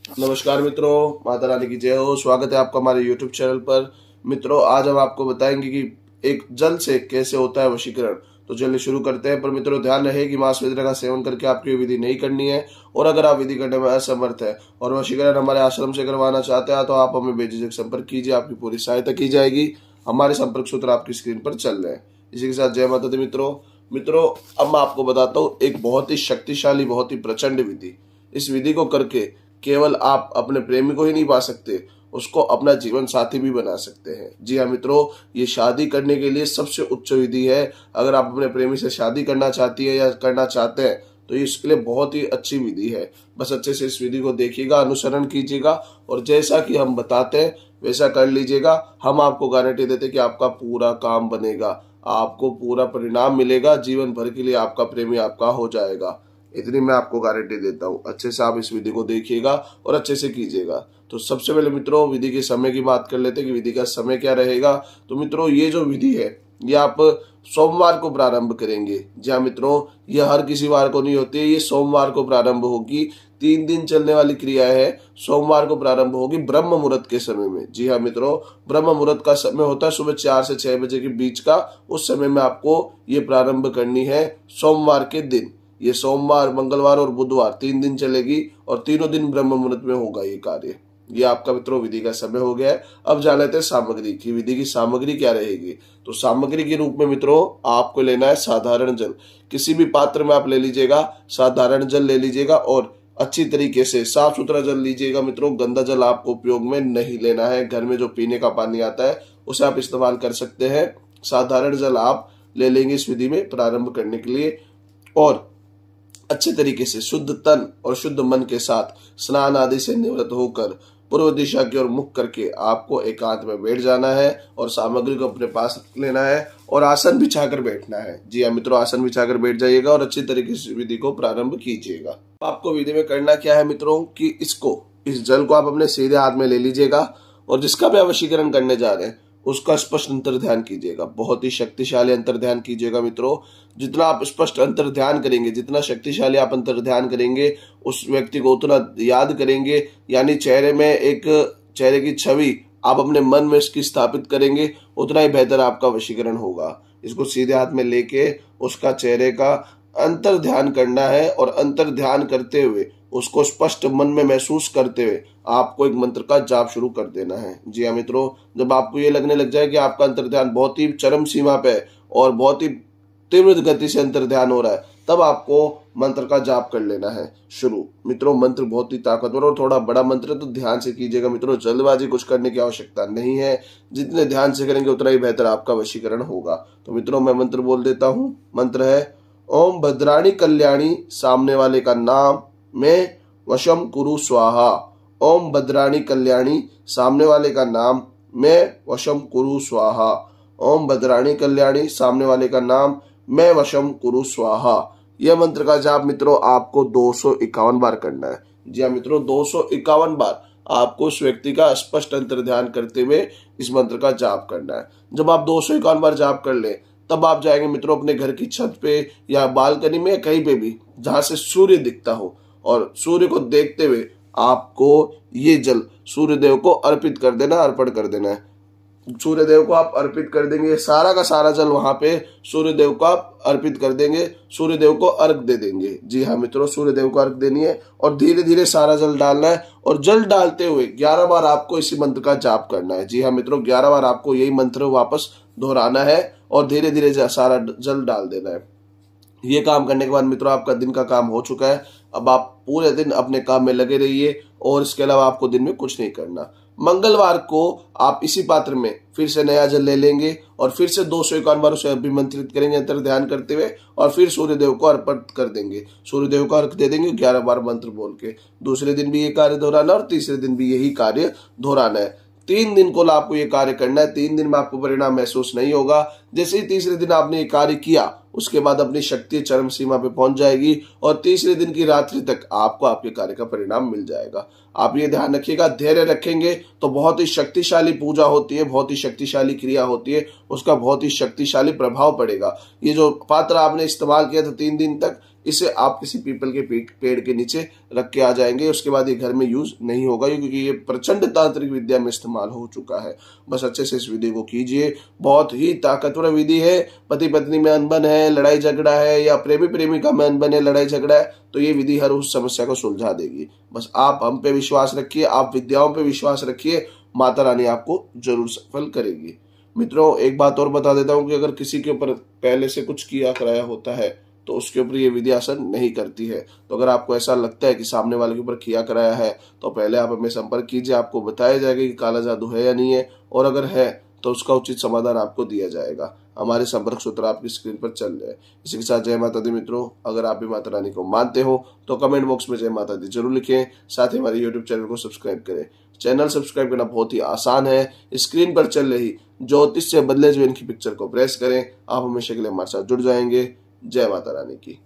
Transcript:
नमस्कार मित्रों, माता रानी की जय हो। स्वागत है आपका हमारे YouTube चैनल पर। मित्रों, आज हम आपको बताएंगे कि एक जल से कैसे होता है वशीकरण। तो चलिए शुरू करते हैं। पर मित्रों, ध्यान रहे कि मांस वगैरह का सेवन करके आपको ये विधि नहीं करनी है। और अगर आप विधि करने में असमर्थ है और वशीकरण हमारे आश्रम से करवाना चाहते हैं तो आप हमें बेझिझक संपर्क कीजिए, आपकी पूरी सहायता की जाएगी। हमारे संपर्क सूत्र आपकी स्क्रीन पर चल रहे हैं। इसी के साथ जय माता दी मित्रों, अब मैं आपको बताता हूँ एक बहुत ही शक्तिशाली, बहुत ही प्रचंड विधि। इस विधि को करके केवल आप अपने प्रेमी को ही नहीं पा सकते, उसको अपना जीवन साथी भी बना सकते हैं। जी हाँ मित्रों, ये शादी करने के लिए सबसे उच्च विधि है। अगर आप अपने प्रेमी से शादी करना चाहती है या करना चाहते हैं तो इसके लिए बहुत ही अच्छी विधि है। बस अच्छे से इस विधि को देखिएगा, अनुसरण कीजिएगा और जैसा कि हम बताते हैं वैसा कर लीजिएगा। हम आपको गारंटी देते हैं कि आपका पूरा काम बनेगा, आपको पूरा परिणाम मिलेगा, जीवन भर के लिए आपका प्रेमी आपका हो जाएगा। इतनी मैं आपको गारंटी देता हूँ। अच्छे से आप इस विधि को देखिएगा और अच्छे से कीजिएगा। तो सबसे पहले मित्रों, विधि के समय की बात कर लेते हैं कि विधि का समय क्या रहेगा। तो मित्रों, ये जो विधि है ये आप सोमवार को प्रारंभ करेंगे। जी हाँ मित्रों, यह हर किसी वार को नहीं होती है, ये सोमवार को प्रारंभ होगी। 3 दिन चलने वाली क्रिया है। सोमवार को प्रारंभ होगी ब्रह्म मुहूर्त के समय में। जी हाँ मित्रों, ब्रह्म मुहूर्त का समय होता है सुबह 4 से 6 बजे के बीच का। उस समय में आपको ये प्रारंभ करनी है सोमवार के दिन। ये सोमवार, मंगलवार और बुधवार 3 दिन चलेगी और तीनों दिन ब्रह्म मुहूर्त में होगा ये कार्य। ये आपका मित्रों विधि का समय हो गया है। अब जान लेते हैं सामग्री की। विधि की सामग्री क्या रहेगी। तो सामग्री के रूप में मित्रों आपको लेना है साधारण जल। किसी भी पात्र में आप ले लीजिएगा, साधारण जल ले लीजिएगा और अच्छी तरीके से साफ सुथरा जल लीजिएगा मित्रों। गंदा जल आपको उपयोग में नहीं लेना है। घर में जो पीने का पानी आता है उसे आप इस्तेमाल कर सकते हैं। साधारण जल आप ले लेंगे इस विधि में प्रारंभ करने के लिए। और अच्छे तरीके से शुद्ध तन और शुद्ध मन के साथ स्नान आदि से निवृत्त होकर पूर्व दिशा की ओर मुख करके आपको एकांत में बैठ जाना है और सामग्री को अपने पास लेना है और आसन बिछाकर बैठना है। जी हाँ मित्रों, आसन बिछाकर बैठ जाइएगा और अच्छी तरीके से विधि को प्रारंभ कीजिएगा। आपको विधि में करना क्या है मित्रों कि इस जल को आप अपने सीधे हाथ में ले लीजिएगा और जिसका भी वशीकरण करने जा रहे हैं उसका स्पष्ट अंतर ध्यान कीजिएगा। बहुत ही शक्तिशाली अंतर ध्यान कीजिएगा मित्रों। जितना आप स्पष्ट अंतर ध्यान करेंगे, जितना शक्तिशाली आप अंतर ध्यान करेंगे, उस व्यक्ति को उतना याद करेंगे। यानी चेहरे की छवि आप अपने मन में इसकी स्थापित करेंगे, उतना ही बेहतर आपका वशीकरण होगा। इसको सीधे हाथ में लेके उसका चेहरे का अंतर ध्यान करना है और अंतर ध्यान करते हुए उसको स्पष्ट मन में महसूस करते हुए आपको एक मंत्र का जाप शुरू कर देना है। जी हाँ मित्रों, जब आपको ये लगने लग जाए कि आपका अंतर ध्यान बहुत ही चरम सीमा पे है और बहुत ही तीव्र गति से अंतर ध्यान हो रहा है, तब आपको मंत्र का जाप कर लेना है शुरू। मित्रों, मंत्र बहुत ही ताकतवर और थोड़ा बड़ा मंत्र है तो ध्यान से कीजिएगा मित्रों। जल्दबाजी कुछ करने की आवश्यकता नहीं है। जितने ध्यान से करेंगे उतना ही बेहतर आपका वशीकरण होगा। तो मित्रों, मैं मंत्र बोल देता हूँ। मंत्र है ओम भद्राणी कल्याणी, सामने वाले का नाम मैं वशम कुरु स्वाहा। ओम भद्राणी कल्याणी, सामने वाले का नाम मैं वशम कुरु स्वाहा। ओम भद्राणी कल्याणी, सामने वाले का नाम मैं वशम कुरु स्वाहा। यह मंत्र का जाप मित्रों आपको 251 बार करना है। जी हाँ मित्रों, 251 बार आपको उस व्यक्ति का स्पष्ट अंतर ध्यान करते हुए इस मंत्र का जाप करना है। जब आप 251 बार जाप कर ले तब आप जाएंगे मित्रों अपने घर की छत पे या बालकनी में, कहीं पे भी जहां से सूर्य दिखता हो, और सूर्य को देखते हुए आपको ये जल सूर्यदेव को अर्पित कर देना, अर्पण कर देना है। सूर्यदेव को आप अर्पित कर देंगे, सारा का सारा जल वहां पे सूर्यदेव को आप अर्पित कर देंगे, सूर्यदेव को अर्घ दे देंगे। जी हाँ मित्रों, सूर्यदेव को अर्घ देनी है और धीरे धीरे सारा जल डालना है और जल डालते हुए 11 बार आपको इसी मंत्र का जाप करना है। जी हाँ मित्रों, 11 बार आपको यही मंत्र वापस दोहराना है और धीरे धीरे सारा जल डाल देना है। ये काम करने के बाद मित्रों आपका दिन का काम हो चुका है। अब आप पूरे दिन अपने काम में लगे रहिए और इसके अलावा आपको दिन में कुछ नहीं करना। मंगलवार को आप इसी पात्र में फिर से नया जल ले लेंगे और फिर से 251 बार उसे अभिमंत्रित करेंगे अंतर ध्यान करते हुए और फिर सूर्यदेव को अर्पित कर देंगे। सूर्यदेव को अर्घ दे देंगे 11 बार मंत्र बोल के। दूसरे दिन भी ये कार्य दोहराना और तीसरे दिन भी यही कार्य दोहराना है। 3 दिन को आपको ये कार्य करना है। 3 दिन में आपको परिणाम महसूस नहीं होगा। जैसे ही तीसरे दिन आपने ये कार्य किया उसके बाद अपनी शक्ति चरम सीमा पे पहुंच जाएगी और तीसरे दिन की रात्रि तक आपको आपके कार्य का परिणाम मिल जाएगा। आप ये ध्यान रखिएगा, धैर्य रखेंगे तो बहुत ही शक्तिशाली पूजा होती है, बहुत ही शक्तिशाली क्रिया होती है, उसका बहुत ही शक्तिशाली प्रभाव पड़ेगा। ये जो पात्र आपने इस्तेमाल किया था 3 दिन तक, इसे आप किसी पीपल के पेड़ के नीचे रख के आ जाएंगे, उसके बाद ये घर में यूज नहीं होगा, क्योंकि ये प्रचंड तांत्रिक विद्या में इस्तेमाल हो चुका है। बस अच्छे से इस विधि को कीजिए, बहुत ही ताकतवर विधि है। पति पत्नी में अनबन है, लड़ाई झगड़ा है, या प्रेमी प्रेमिका में अनबन है, लड़ाई झगड़ा है, तो ये विधि हर उस समस्या को सुलझा देगी। बस आप हम पे विश्वास रखिए, आप विद्याओं पे विश्वास रखिए, माता रानी आपको जरूर सफल करेगी। मित्रों, एक बात और बता देता हूं कि अगर किसी के ऊपर पहले से कुछ किया कराया होता है तो उसके ऊपर ये विधि असर नहीं करती है। तो अगर आपको ऐसा लगता है कि सामने वाले के ऊपर किया कराया है तो पहले आप हमें संपर्क कीजिए, आपको बताया जाएगा कि काला जादू है या नहीं है, और अगर है तो उसका उचित समाधान आपको दिया जाएगा। हमारे संपर्क सूत्र आपकी स्क्रीन पर चल रहे हैं। इसी के साथ जय माता दी मित्रों, अगर आप भी माता रानी को मानते हो तो कमेंट बॉक्स में जय माता दी जरूर लिखें। साथ ही हमारे यूट्यूब चैनल को सब्सक्राइब करें। चैनल सब्सक्राइब करना बहुत ही आसान है, स्क्रीन पर चल रही ज्योतिष से बदले जीवन की पिक्चर को प्रेस करें, आप हमेशा के लिए हमारे साथ जुड़ जाएंगे। जय माता रानी की।